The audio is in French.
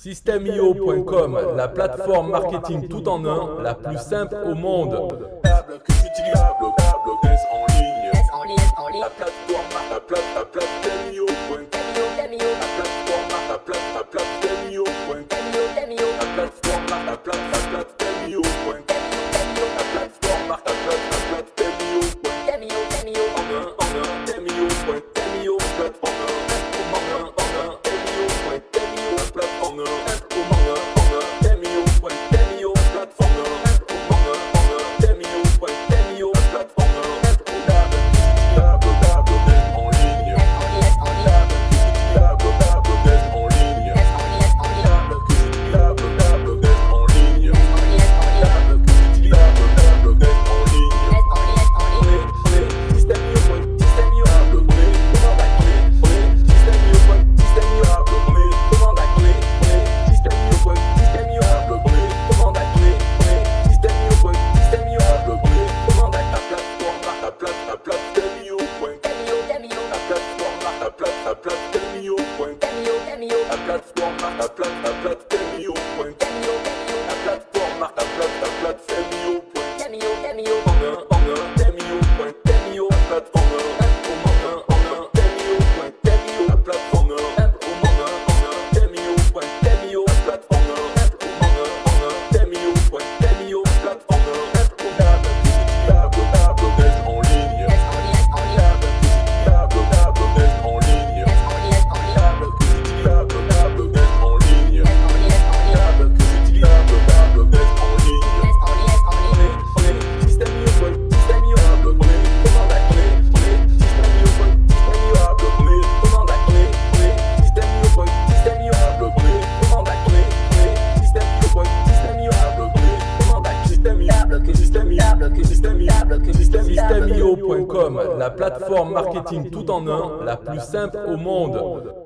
SystemeIO.com, la plateforme marketing tout en un, la plus simple au monde. Que j'utilise en ligne. La plateforme, la plateforme SystemeIO.com. La plateforme, la plateforme SystemeIO.com. La plateforme, la plateforme SystemeIO.com. La plateforme, la plateforme SystemeIO.com. SystemeIO.com, la plateforme marketing tout en un, la plus simple au monde.